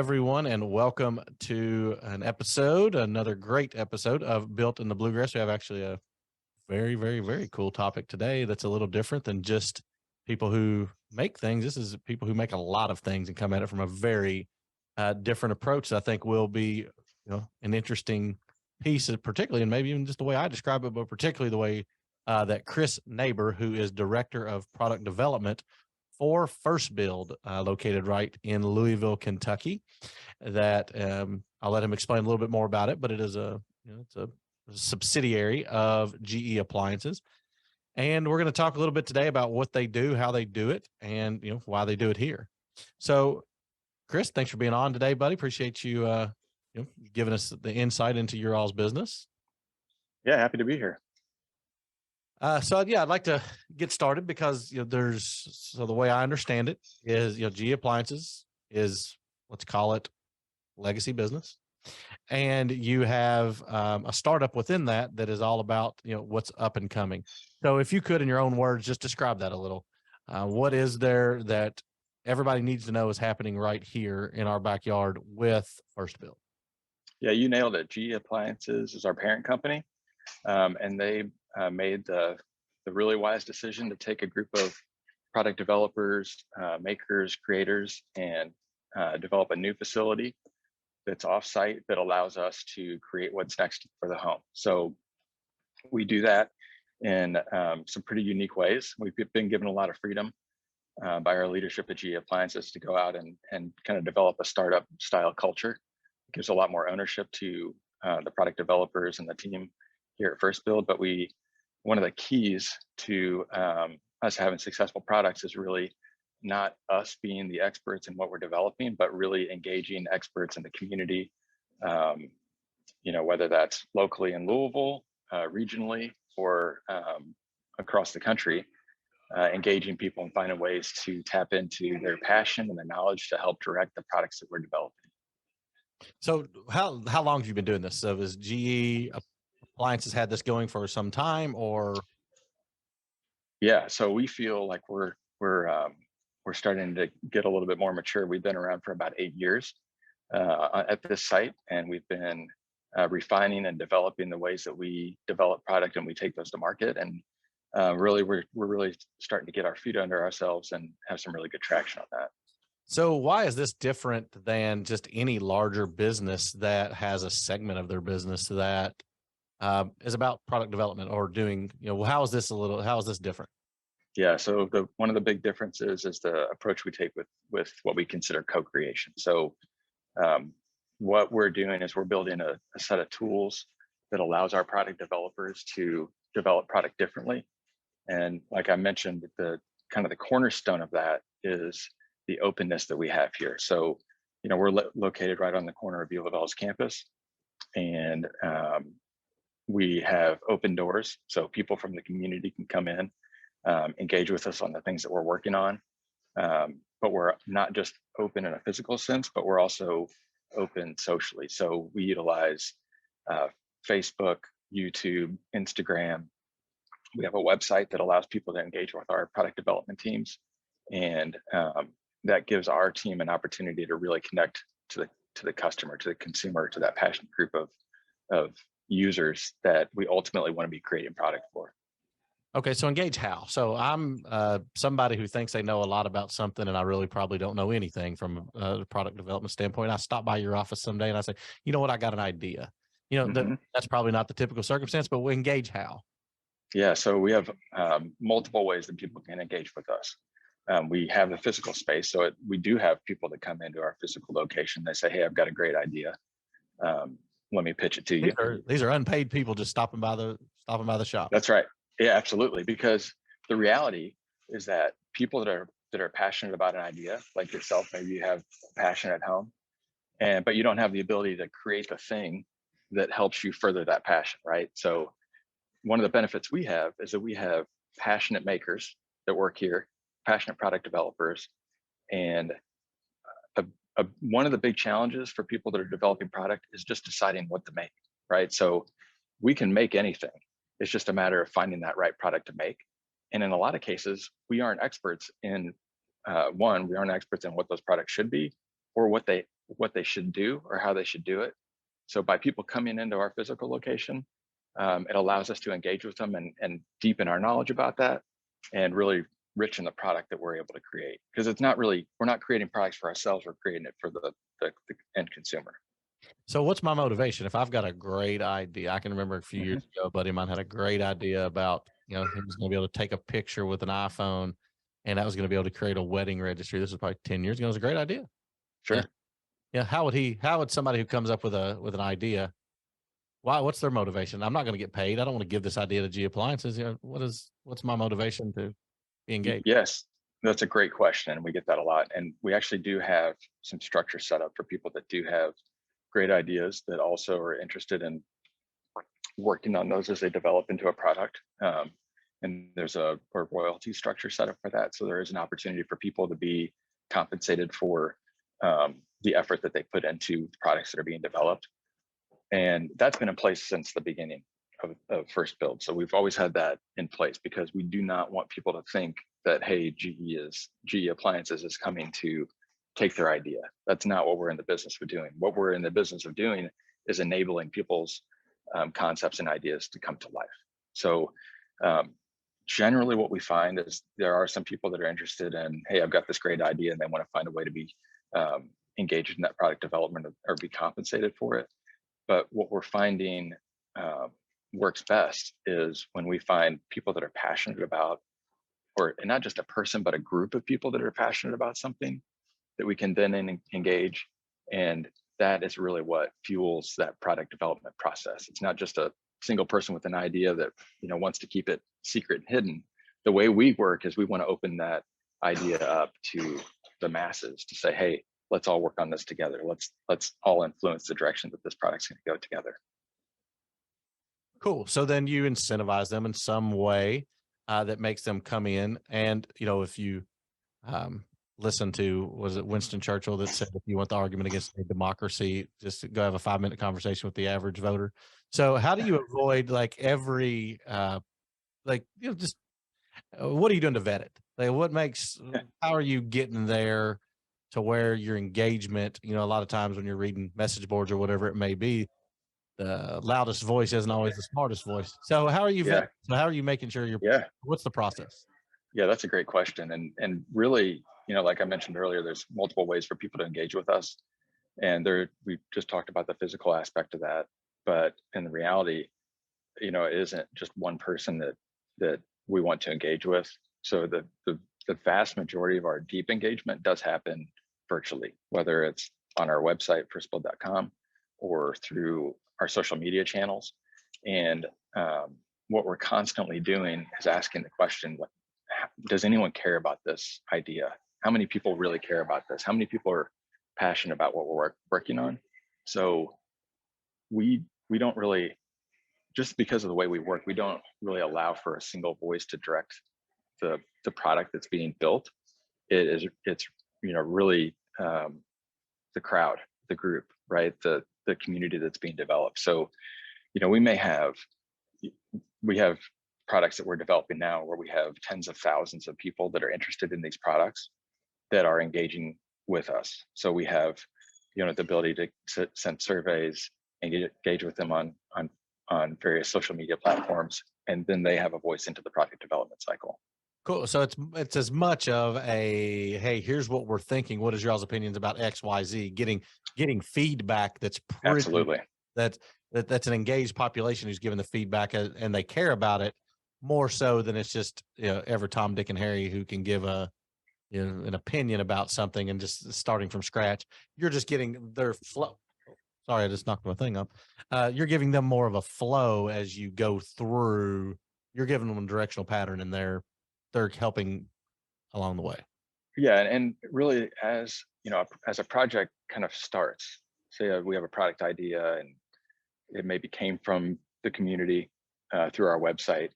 everyone, and welcome to another great episode of Built in the Bluegrass. We have actually a very, very, very cool topic today that's a little different than just people who make things. This is people who make a lot of things and come at it from a very different approach that I think will be, an interesting piece, particularly, and maybe even just the way I describe it, but particularly the way that Chris Naber, who is Director of Product Development for FirstBuild, located right in Louisville, Kentucky. That I'll let him explain a little bit more about it, but it is it's a subsidiary of GE Appliances, and we're going to talk a little bit today about what they do, how they do it, and why they do it here. So, Chris, thanks for being on today, buddy. Appreciate you, giving us the insight into your all's business. Yeah, happy to be here. I'd like to get started because the way I understand it is GE Appliances is, let's call it, legacy business, and you have a startup within that is all about what's up and coming. So if you could, in your own words, just describe that a little. What is there that everybody needs to know is happening right here in our backyard with FirstBuild? Yeah, you nailed it. GE Appliances is our parent company, and they made the really wise decision to take a group of product developers, makers, creators, and develop a new facility that's offsite that allows us to create what's next for the home. So we do that in some pretty unique ways. We've been given a lot of freedom by our leadership at GE Appliances to go out and kind of develop a startup style culture. It gives a lot more ownership to the product developers and the team here at FirstBuild. But one of the keys to us having successful products is really not us being the experts in what we're developing, but really engaging experts in the community, whether that's locally in Louisville, regionally, or across the country, engaging people and finding ways to tap into their passion and their knowledge to help direct the products that we're developing. So how long have you been doing this? So has GE Appliances had this going for some time, or? Yeah, so we feel like we're starting to get a little bit more mature. We've been around for about 8 years at this site, and we've been refining and developing the ways that we develop product and we take those to market. And really, we're really starting to get our feet under ourselves and have some really good traction on that. So why is this different than just any larger business that has a segment of their business that is about product development or doing, how is this different? Yeah, so one of the big differences is the approach we take with what we consider co-creation. So what we're doing is we're building a set of tools that allows our product developers to develop product differently. And like I mentioned, the cornerstone of that is the openness that we have here. So, we're located right on the corner of U of L's campus, and we have open doors, so people from the community can come in, engage with us on the things that we're working on. But we're not just open in a physical sense, but we're also open socially. So we utilize Facebook, YouTube, Instagram. We have a website that allows people to engage with our product development teams, and that gives our team an opportunity to really connect to the customer, to the consumer, to that passionate group of users that we ultimately want to be creating product for. Okay, so engage how? So I'm somebody who thinks they know a lot about something, and I really probably don't know anything from a product development standpoint. I stop by your office someday and I say, you know what, I got an idea. That's probably not the typical circumstance, but we engage how? Yeah, so we have multiple ways that people can engage with us. We have the physical space, so we do have people that come into our physical location. They say, hey, I've got a great idea. Let me pitch it to you. These are unpaid people just stopping by the shop. That's right. Yeah, absolutely. Because the reality is that people that are passionate about an idea, like yourself, maybe you have passion at home, but you don't have the ability to create the thing that helps you further that passion, right? So one of the benefits we have is that we have passionate makers that work here, passionate product developers, and one of the big challenges for people that are developing product is just deciding what to make, right? So we can make anything. It's just a matter of finding that right product to make. And in a lot of cases, we aren't experts in we aren't experts in what those products should be, or what they should do or how they should do it. So by people coming into our physical location, it allows us to engage with them and deepen our knowledge about that, and really richen the product that we're able to create. Because it's not really, we're not creating products for ourselves, we're creating it for the end consumer. So what's my motivation? If I've got a great idea, I can remember a few years Hmm. ago, a buddy of mine had a great idea about, he was going to be able to take a picture with an iPhone and that was going to be able to create a wedding registry. This was probably 10 years ago. It was a great idea. Yeah. Sure. Yeah. How would somebody who comes up with an idea, what's their motivation? I'm not going to get paid. I don't want to give this idea to G Appliances. What's my motivation to be engaged? Yes, that's a great question. And we get that a lot. And we actually do have some structure set up for people that do have great ideas that also are interested in working on those as they develop into a product. And there's a royalty structure set up for that. So there is an opportunity for people to be compensated for the effort that they put into the products that are being developed. And that's been in place since the beginning of FirstBuild. So we've always had that in place because we do not want people to think that, hey, GE Appliances is coming to take their idea. That's not what we're in the business of doing. What we're in the business of doing is enabling people's concepts and ideas to come to life. So generally what we find is there are some people that are interested in, hey, I've got this great idea, and they want to find a way to be engaged in that product development or be compensated for it. But what we're finding works best is when we find people that are passionate about, or not just a person, but a group of people that are passionate about something that we can then engage. And that is really what fuels that product development process. It's not just a single person with an idea that wants to keep it secret and hidden. The way we work is we want to open that idea up to the masses to say, hey, let's all work on this together. Let's all influence the direction that this product's going to go together. Cool. So then you incentivize them in some way that makes them come in. And, if you listen to, was it Winston Churchill that said, if you want the argument against democracy, just go have a 5-minute conversation with the average voter. So how do you avoid like every, just what are you doing to vet it? Like how are you getting there to where your engagement, a lot of times when you're reading message boards or whatever it may be, the loudest voice isn't always the smartest voice. So how are you Yeah, so how are you making sure yeah, what's the process? yeah. That's a great question, and really, like I mentioned earlier, there's multiple ways for people to engage with us, and we just talked about the physical aspect of that, but in the reality, it isn't just one person that we want to engage with. So the vast majority of our deep engagement does happen virtually, whether it's on our website, firstbuild.com, or through our social media channels. And what we're constantly doing is asking the question, does anyone care about this idea? How many people really care about this? How many people are passionate about what we're working on? So we don't really, just because of the way we work, we don't really allow for a single voice to direct the product that's being built. It's really the crowd, the group, right? The community that's being developed. So we have products that we're developing now where we have tens of thousands of people that are interested in these products that are engaging with us. So we have the ability to send surveys and engage with them on various social media platforms, and then they have a voice into the product development cycle. Cool. So it's as much of a, hey, here's what we're thinking. What is y'all's opinions about XYZ? Getting feedback that's Absolutely. that's an engaged population who's giving the feedback and they care about it more so than it's just ever Tom, Dick, and Harry who can give an opinion about something and just starting from scratch. You're just getting their flow. Sorry, I just knocked my thing up. You're giving them more of a flow as you go through. You're giving them a directional pattern, and they're helping along the way. Yeah, and really, as as a project kind of starts, say we have a product idea, and it maybe came from the community through our website,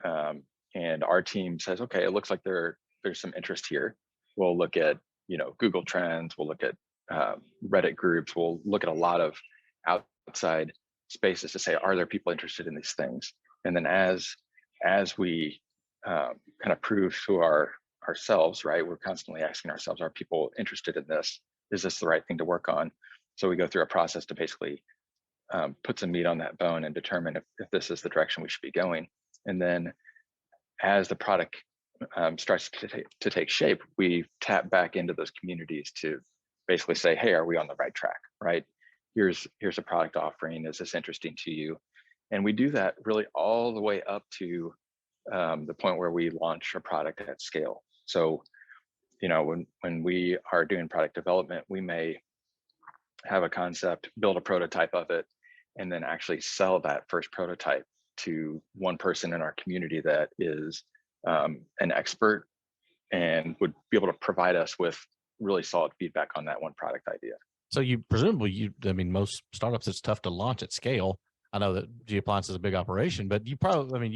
and our team says, okay, it looks like there's some interest here. We'll look at Google Trends. We'll look at Reddit groups. We'll look at a lot of outside spaces to say, are there people interested in these things? And then as we kind of prove to ourselves, right, we're constantly asking ourselves, are people interested in this? is this the right thing to work on? So we go through a process to basically put some meat on that bone and determine if this is the direction we should be going. And then as the product starts to take shape, we tap back into those communities to basically say, hey, are we on the right track, right? Here's a product offering. Is this interesting to you? And we do that really all the way up to the point where we launch a product at scale. So, when we are doing product development, we may have a concept, build a prototype of it, and then actually sell that first prototype to one person in our community that is an expert and would be able to provide us with really solid feedback on that one product idea. So most startups, it's tough to launch at scale. I know that G Appliance is a big operation, but you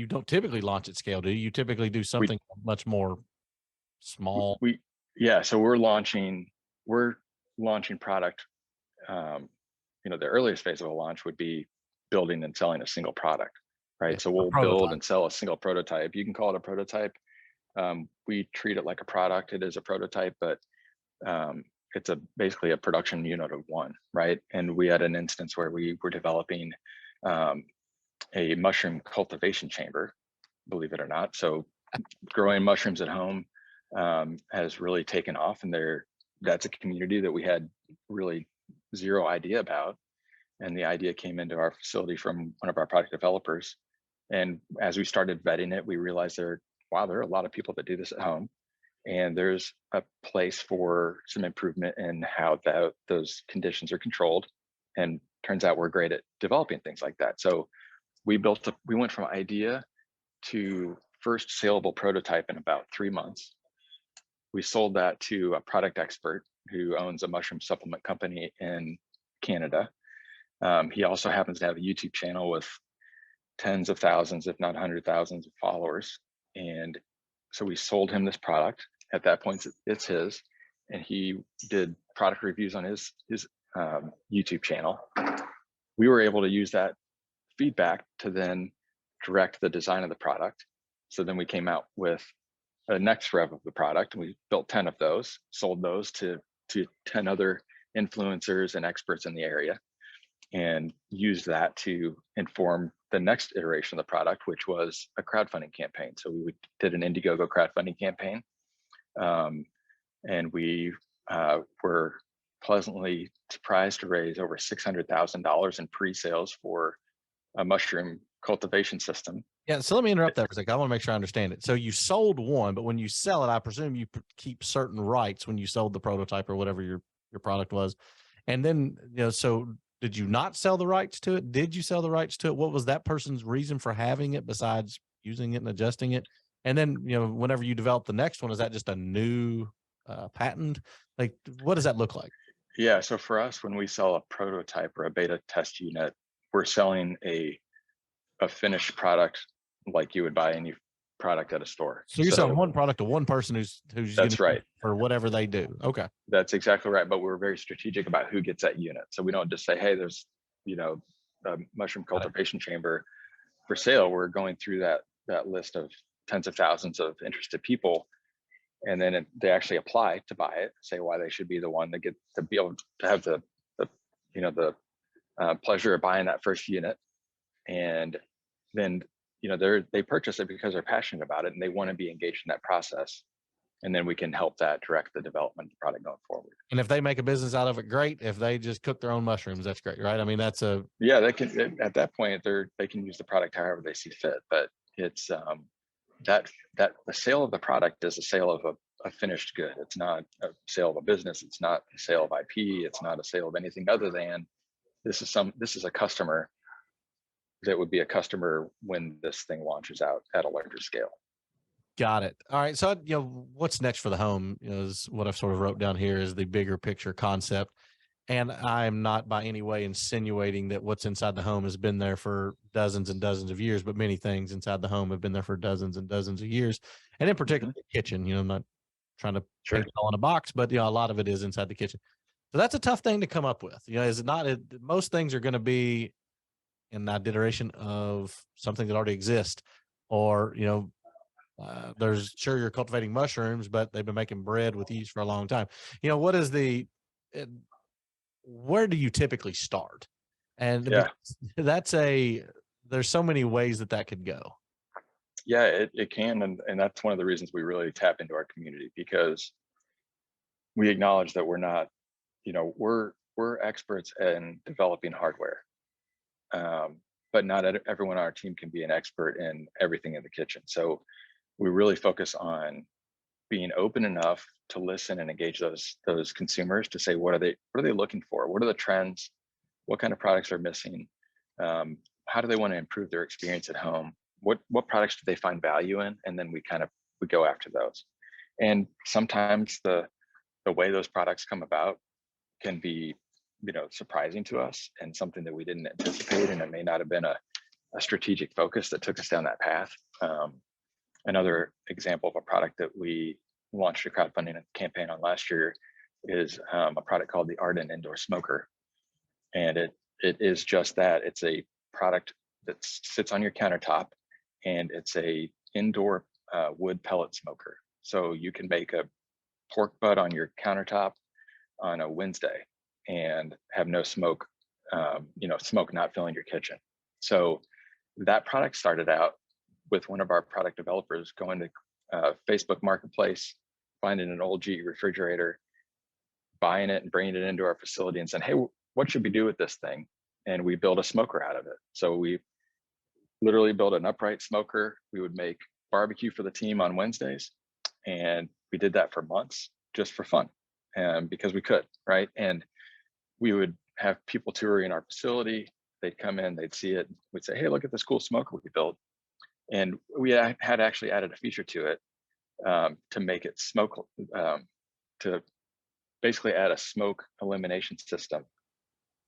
don't typically launch at scale, do you? You typically do something much more small. So we're launching product. The earliest phase of a launch would be building and selling a single product, right? So we'll build and sell a single prototype. You can call it a prototype. We treat it like a product. It is a prototype, but it's basically a production unit of one, right? And we had an instance where we were developing a mushroom cultivation chamber, believe it or not. So growing mushrooms at home has really taken off, and that's a community that we had really zero idea about. And the idea came into our facility from one of our product developers. And as we started vetting it, we realized there are a lot of people that do this at home. And there's a place for some improvement in how those conditions are controlled. And turns out we're great at developing things like that. So we went from idea to first saleable prototype in about 3 months. We sold that to a product expert who owns a mushroom supplement company in Canada. He also happens to have a YouTube channel with tens of thousands, if not 100,000 of followers. And so we sold him this product. At that point, it's his, and he did product reviews on his YouTube channel. We were able to use that feedback to then direct the design of the product. So then we came out with a next rev of the product, and we built 10 of those, sold those to 10 other influencers and experts in the area, and used that to inform the next iteration of the product, which was a crowdfunding campaign. So we did an Indiegogo crowdfunding campaign, and we were pleasantly surprised to raise over $600,000 in pre-sales for a mushroom cultivation system. Yeah, so let me interrupt that for a second. I want to make sure I understand it. So you sold one, but when you sell it, I presume you keep certain rights when you sold the prototype or whatever your product was. And then, so did you not sell the rights to it? Did you sell the rights to it? What was that person's reason for having it besides using it and adjusting it? And then, whenever you develop the next one, is that just a new patent? Like, what does that look like? Yeah, so for us, when we sell a prototype or a beta test unit, we're selling a finished product like you would buy any product at a store. So you're selling one product to one person who's that's right, for whatever they do. Okay, that's exactly right. But we're very strategic about who gets that unit. So we don't just say, hey, there's a mushroom cultivation chamber for sale. We're going through that list of tens of thousands of interested people, and then they actually apply to buy it, say why they should be the one that get to be able to have the pleasure of buying that first unit. And then they purchase it because they're passionate about it and they want to be engaged in that process. And then we can help that direct the development of the product going forward. And if they make a business out of it, great. If they just cook their own mushrooms, that's great, right? I mean, they can, at that point, they can use the product however they see fit. But it's that the sale of the product is a sale of a finished good. It's not a sale of a business. It's not a sale of IP. It's not a sale of anything other than this is a customer that would be a customer when this thing launches out at a larger scale. Got it. All right. So, what's next for the home is what I've sort of wrote down here is the bigger picture concept. And I'm not by any way insinuating that what's inside the home has been there for dozens and dozens of years, but many things inside the home have been there for dozens and dozens of years. And in particular, the kitchen, I'm not trying to paint it all in a box, but a lot of it is inside the kitchen. So that's a tough thing to come up with. Is it not? Most things are going to be in that iteration of something that already exists, or you're cultivating mushrooms, but they've been making bread with yeast for a long time. What is the where do you typically start? And Yeah. there's so many ways that could go. Yeah, it can. And that's one of the reasons we really tap into our community, because we acknowledge that we're not, we're experts in developing hardware. But not everyone on our team can be an expert in everything in the kitchen. So we really focus on being open enough to listen and engage those consumers to say, what are they looking for? What are the trends? What kind of products are missing? How do they want to improve their experience at home? What products do they find value in? And then we go after those. And sometimes the way those products come about can be, surprising to us and something that we didn't anticipate, and it may not have been a strategic focus that took us down that path. Another example of a product that we launched a crowdfunding campaign on last year is a product called the Arden Indoor Smoker. And it is just that. It's a product that sits on your countertop, and it's a indoor wood pellet smoker. So you can make a pork butt on your countertop on a Wednesday and have no smoke, smoke not filling your kitchen. So that product started out with one of our product developers going to Facebook Marketplace, finding an old GE refrigerator, buying it and bringing it into our facility and saying, hey, what should we do with this thing? And we built a smoker out of it. So we literally built an upright smoker. We would make barbecue for the team on Wednesdays. And we did that for months just for fun, because we could, right? And we would have people touring our facility. They'd come in, they'd see it. We'd say, hey, look at this cool smoker we built. And we had actually added a feature to it to make it smoke, to basically add a smoke elimination system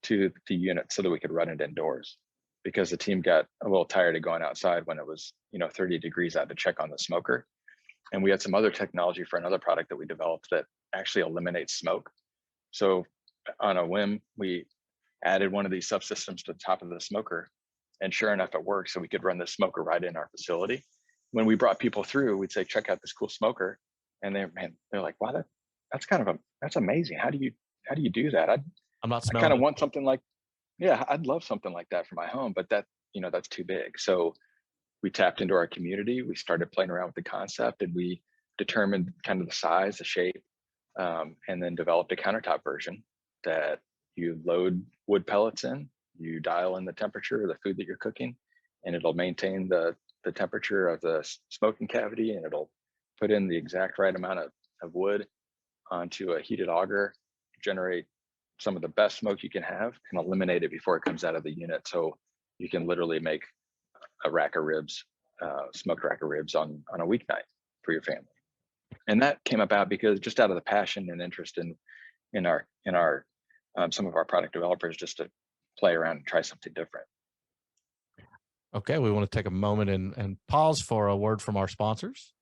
to the unit so that we could run it indoors, because the team got a little tired of going outside when it was 30 degrees out to check on the smoker. And we had some other technology for another product that we developed that actually eliminates smoke. So on a whim, we added one of these subsystems to the top of the smoker, and sure enough, it worked. So we could run the smoker right in our facility. When we brought people through, we'd say, check out this cool smoker. And they're like, wow, that's amazing. How do you do that? I kind of want something like, yeah, I'd love something like that for my home, but that's too big. So we tapped into our community. We started playing around with the concept, and we determined kind of the size, the shape, and then developed a countertop version that you load wood pellets in, you dial in the temperature of the food that you're cooking, and it'll maintain the temperature of the smoking cavity, and it'll put in the exact right amount of wood onto a heated auger, generate some of the best smoke you can have, and eliminate it before it comes out of the unit. So you can literally make a rack of ribs, smoked rack of ribs on a weeknight for your family. And that came about because just out of the passion and interest in our some of our product developers, just to play around and try something different. Okay, we want to take a moment and pause for a word from our sponsors.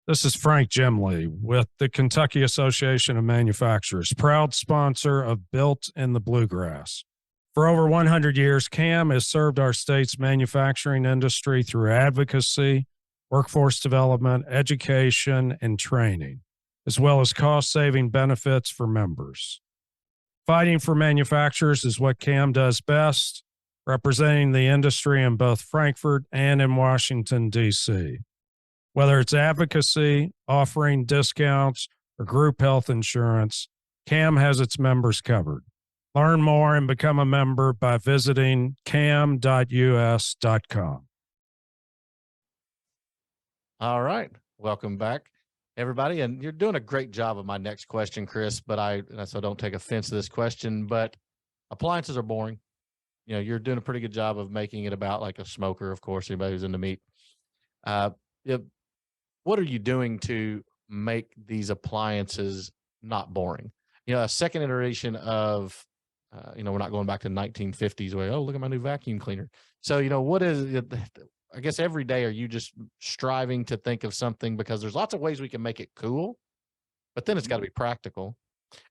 This is Frank Jimley with the Kentucky Association of Manufacturers, proud sponsor of Built in the Bluegrass. For over 100 years, CAM has served our state's manufacturing industry through advocacy, workforce development, education, and training, as well as cost-saving benefits for members. Fighting for manufacturers is what CAM does best, representing the industry in both Frankfort and in Washington, D.C. Whether it's advocacy, offering discounts, or group health insurance, CAM has its members covered. Learn more and become a member by visiting cam.us.com. All right. Welcome back, everybody. And you're doing a great job of my next question, Chris, so don't take offense to this question, but appliances are boring. You're doing a pretty good job of making it about like a smoker, of course, anybody who's into meat. What are you doing to make these appliances not boring? A second iteration of, we're not going back to the 1950s where, oh, look at my new vacuum cleaner. So, what is it? I guess every day, are you just striving to think of something, because there's lots of ways we can make it cool, but then it's got to be practical.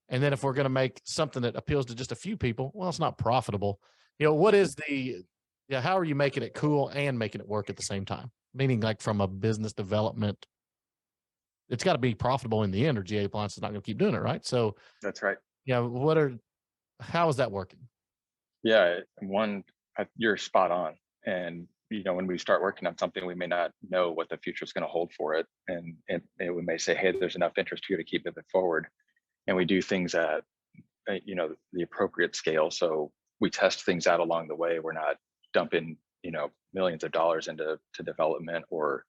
And then if we're going to make something that appeals to just a few people, well, it's not profitable. What is how are you making it cool and making it work at the same time? Meaning like from a business development, it's got to be profitable in the end, or GA Appliance is not going to keep doing it, right? So That's right. yeah, how is that working? Yeah, you're spot on. And when we start working on something, we may not know what the future is going to hold for it, and we may say, hey, there's enough interest here to keep moving forward, and we do things at the appropriate scale. So we test things out along the way. We're not dumping millions of dollars into development or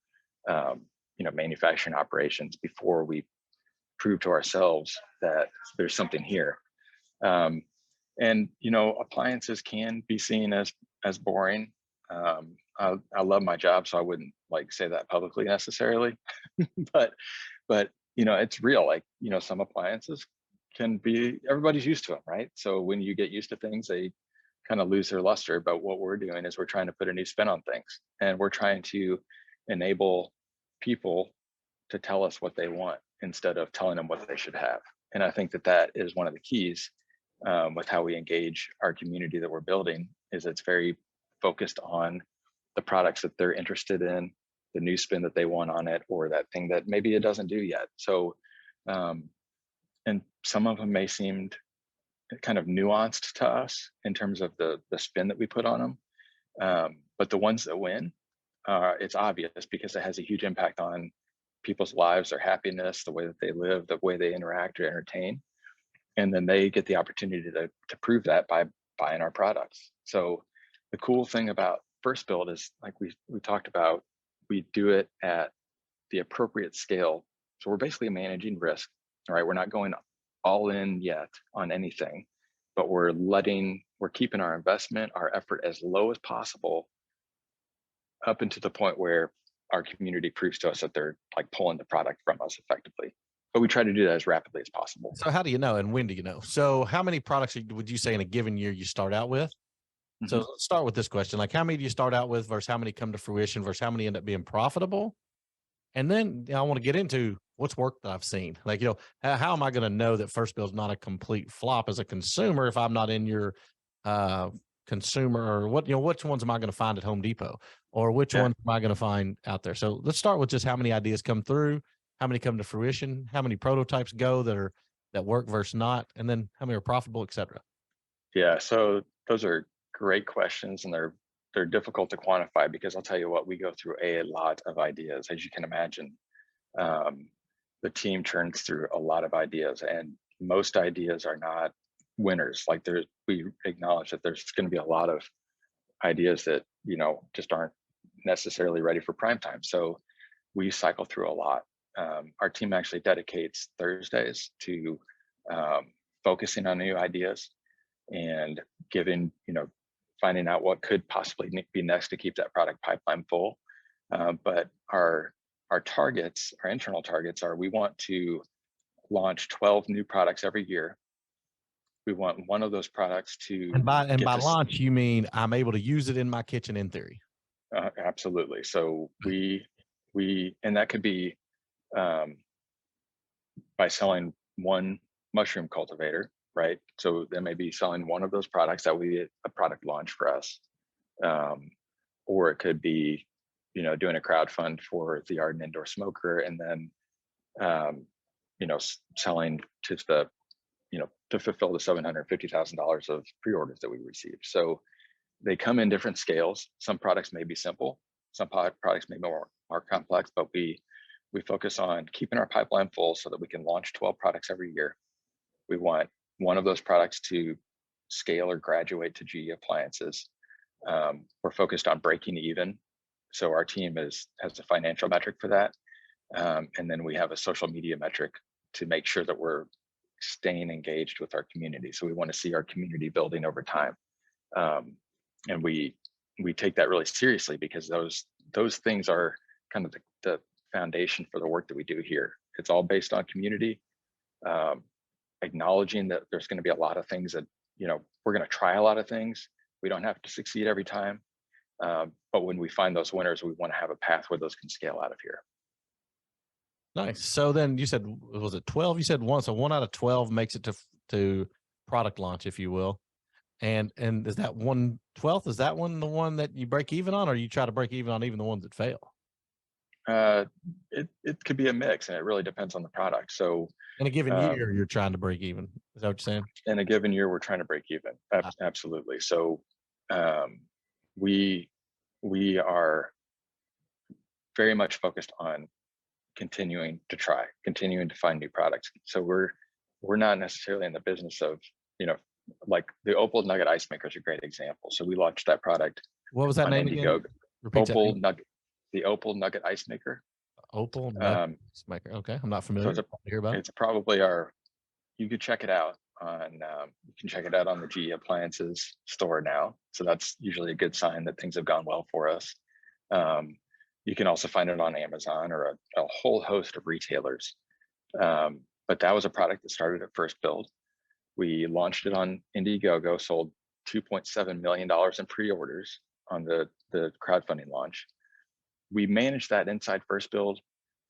manufacturing operations before we prove to ourselves that there's something here. And appliances can be seen as boring. I love my job, so I wouldn't say that publicly necessarily, but it's real. Some appliances can be, everybody's used to them, right? So when you get used to things, they kind of lose their luster. But what we're doing is we're trying to put a new spin on things, and we're trying to enable people to tell us what they want instead of telling them what they should have. And I think that is one of the keys with how we engage our community that we're building, is it's very focused on the products that they're interested in, the new spin that they want on it, or that thing that maybe it doesn't do yet. So, and some of them may seem kind of nuanced to us in terms of the spin that we put on them. But the ones that win, it's obvious because it has a huge impact on people's lives, their happiness, the way that they live, the way they interact or entertain. And then they get the opportunity to prove that by buying our products. So the cool thing about FirstBuild is, like we talked about, we do it at the appropriate scale. So we're basically managing risk, all right? We're not going all in yet on anything, but we're keeping our investment, our effort as low as possible, up into the point where our community proves to us that they're pulling the product from us effectively. But we try to do that as rapidly as possible. So how do you know, and when do you know? So how many products would you say in a given year you start out with? Mm-hmm. So let's start with this question. How many do you start out with versus how many come to fruition versus how many end up being profitable? And then I want to get into what's work that I've seen. How am I going to know that FirstBuild is not a complete flop as a consumer if I'm not in your consumer, or which ones am I going to find at Home Depot, or which ones am I going to find out there? So let's start with just how many ideas come through, how many come to fruition, how many prototypes go that work versus not, and then how many are profitable, et cetera. Yeah, so those are great questions, and they're difficult to quantify because I'll tell you what, we go through a lot of ideas, as you can imagine. The team churns through a lot of ideas, and most ideas are not winners. We acknowledge that there's going to be a lot of ideas that just aren't necessarily ready for prime time. So we cycle through a lot. Our team actually dedicates Thursdays to focusing on new ideas and finding out what could possibly be next to keep that product pipeline full. But our targets, our internal targets, are we want to launch 12 new products every year. We want one of those products to. And by launch, you mean I'm able to use it in my kitchen in theory? Absolutely. So and that could be by selling one mushroom cultivator, right? So they may be selling one of those products. That would be a product launch for us. Or it could be, doing a crowdfund for the yard and indoor smoker, and then, selling to to fulfill the $750,000 of pre-orders that we received. So they come in different scales. Some products may be simple, some products may be more complex, but we focus on keeping our pipeline full so that we can launch 12 products every year. We want one of those products to scale or graduate to GE appliances. We're focused on breaking even. So our team has a financial metric for that. And then we have a social media metric to make sure that we're staying engaged with our community. So we want to see our community building over time. And we take that really seriously because those things are kind of the foundation for the work that we do here. It's all based on community, acknowledging that there's going to be a lot of things that, we're going to try a lot of things. We don't have to succeed every time. But when we find those winners, we want to have a path where those can scale out of here. Nice. So then you said, was it 12? You said one. So 1 out of 12 makes it to product launch, if you will. And is that 1/12? Is that one the one that you break even on, or you try to break even on even the ones that fail? It could be a mix, and it really depends on the product. So In a given year, you're trying to break even. Is that what you're saying? in a given year, we're trying to break even. Absolutely. So we we are very much focused on continuing to find new products. So we're not necessarily in the business of, like the Opal Nugget Ice Maker is a great example. So we launched that product What was that on name again? Indiegogo. Repeat that name. The Opal Nugget Ice Maker. Opal Nugget Ice Maker. Okay, I'm not familiar. So it's probably you could check it out on the GE Appliances store now. So that's usually a good sign that things have gone well for us. You can also find it on Amazon or a whole host of retailers. But that was a product that started at FirstBuild. We launched it on Indiegogo, sold $2.7 million in pre-orders on the crowdfunding launch. We managed that inside FirstBuild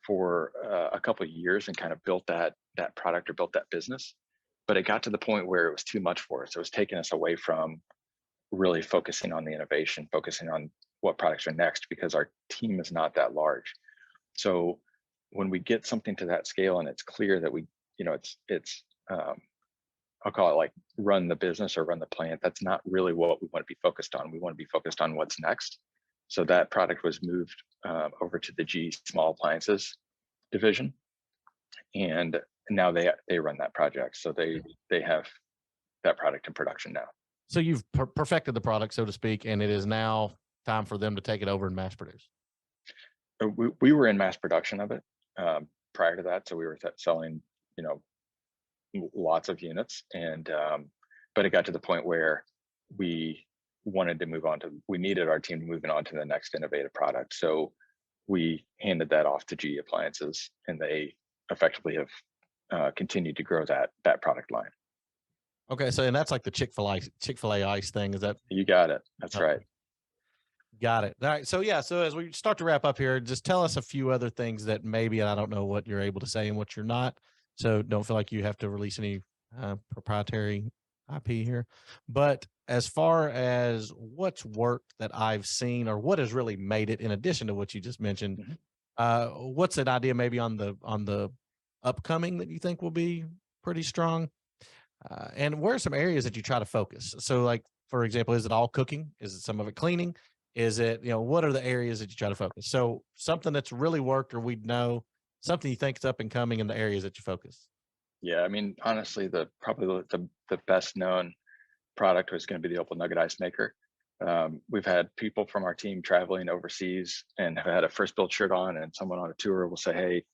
for a couple of years and kind of built that product or built that business. But it got to the point where it was too much for us. It was taking us away from really focusing on the innovation, focusing on what products are next, because our team is not that large. So when we get something to that scale and it's clear that it's I'll call it like run the business or run the plant, that's not really what we want to be focused on. We want to be focused on what's next. So that product was moved over to the GE Small Appliances division, and now they run that project. So they have that product in production now. So you've perfected the product, so to speak, and it is now time for them to take it over and mass produce. We were in mass production of it prior to that, so we were selling, lots of units, and but it got to the point where we wanted to we needed our team to move on to the next innovative product. So we handed that off to GE Appliances, and they effectively have continued to grow that product line. Okay, so and that's like the Chick-fil-A ice thing. Is that? You got it. That's right. Got it. All right. So yeah. So as we start to wrap up here, just tell us a few other things that maybe, and I don't know what you're able to say and what you're not. So don't feel like you have to release any proprietary IP here. But as far as what's worked that I've seen, or what has really made it, in addition to what you just mentioned, what's an idea maybe on the upcoming that you think will be pretty strong? And where are some areas that you try to focus? So like, for example, is it all cooking? Is it some of it cleaning? Is it, what are the areas that you try to focus? So something that's really worked, or we'd know, something you think is up and coming in the areas that you focus. Yeah, I mean, honestly, probably the best known product was going to be the Opal Nugget Ice Maker. We've had people from our team traveling overseas and have had a FirstBuild shirt on, and someone on a tour will say, "Hey,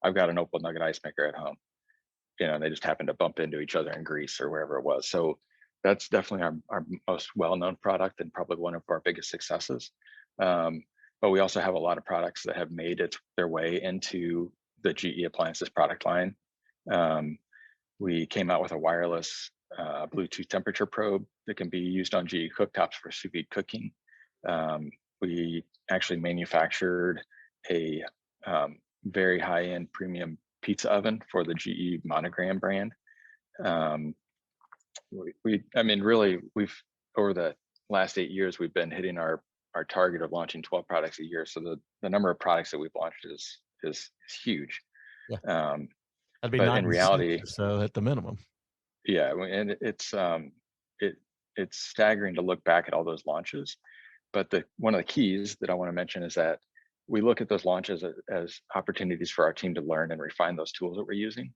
I've got an Opal Nugget Ice Maker at home." They just happen to bump into each other in Greece or wherever it was. So that's definitely our most well-known product and probably one of our biggest successes. But we also have a lot of products that have made their way into the GE Appliances product line. We came out with a wireless Bluetooth temperature probe that can be used on GE cooktops for sous vide cooking. We actually manufactured a very high-end premium pizza oven for the GE Monogram brand. We've over the last 8 years, we've been hitting our target of launching 12 products a year. So the number of products that we've launched is huge. Yeah. That'd be but in reality, so at the minimum. Yeah, and it's staggering to look back at all those launches. But one of the keys that I want to mention is that we look at those launches as opportunities for our team to learn and refine those tools that we're using.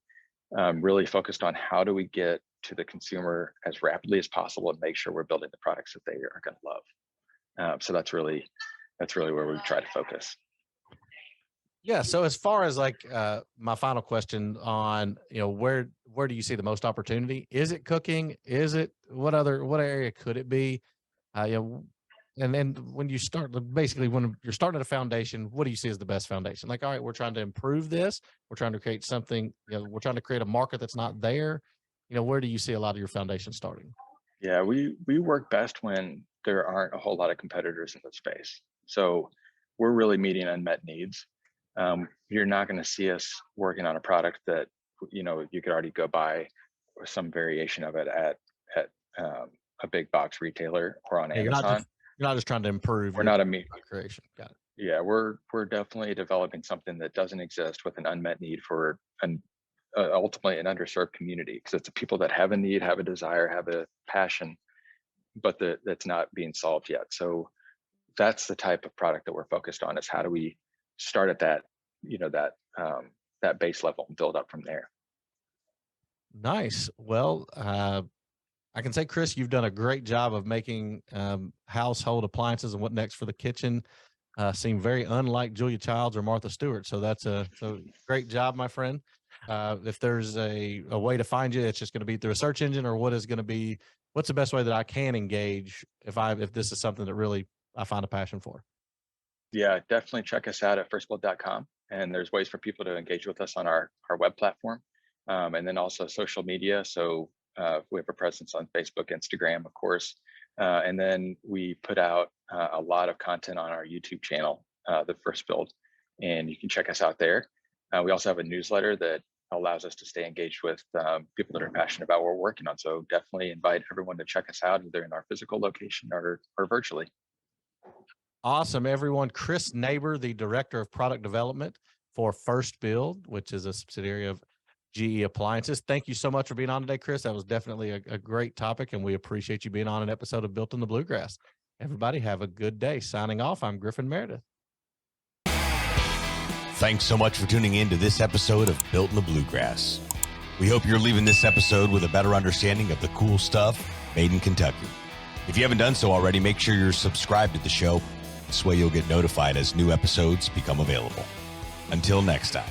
Really focused on how do we get to the consumer as rapidly as possible and make sure we're building the products that they are going to love. So that's really where we try to focus. Yeah. So as far as like my final question on, where do you see the most opportunity? Is it cooking? Is it what area could it be? And then when you start, basically when you're starting at a foundation, what do you see as the best foundation? Like, all right, we're trying to improve this. We're trying to create something, we're trying to create a market that's not there. Where do you see a lot of your foundation starting? Yeah, we work best when there aren't a whole lot of competitors in the space. So we're really meeting unmet needs. You're not going to see us working on a product that, you could already go buy some variation of it at a big box retailer or on Amazon. You're not just trying to improve. We're not a meat creation. Got it. Yeah, we're definitely developing something that doesn't exist with an unmet need for an ultimately an underserved community, because it's the people that have a need, have a desire, have a passion, but that's not being solved yet. So that's the type of product that we're focused on, is how do we start at that, that base level and build up from there. Nice. Well, I can say, Chris, you've done a great job of making household appliances and what next for the kitchen seem very unlike Julia Childs or Martha Stewart. So that's so great job, my friend. If there's a way to find you, it's just going to be through a search engine, or what's the best way that I can engage if this is something that really I find a passion for? Yeah, definitely check us out at firstbuild.com. And there's ways for people to engage with us on our web platform. And then also social media. So we have a presence on Facebook, Instagram, of course. And then we put out a lot of content on our YouTube channel, the FirstBuild, and you can check us out there. We also have a newsletter that allows us to stay engaged with people that are passionate about what we're working on. So definitely invite everyone to check us out, either in our physical location or virtually. Awesome, everyone. Chris Naber, the Director of Product Development for FirstBuild, which is a subsidiary of GE Appliances. Thank you so much for being on today, Chris. That was definitely a great topic, and we appreciate you being on an episode of Built in the Bluegrass. Everybody have a good day. Signing off, I'm Griffin Meredith. Thanks so much for tuning in to this episode of Built in the Bluegrass. We hope you're leaving this episode with a better understanding of the cool stuff made in Kentucky. If you haven't done so already, make sure you're subscribed to the show. This way you'll get notified as new episodes become available. Until next time.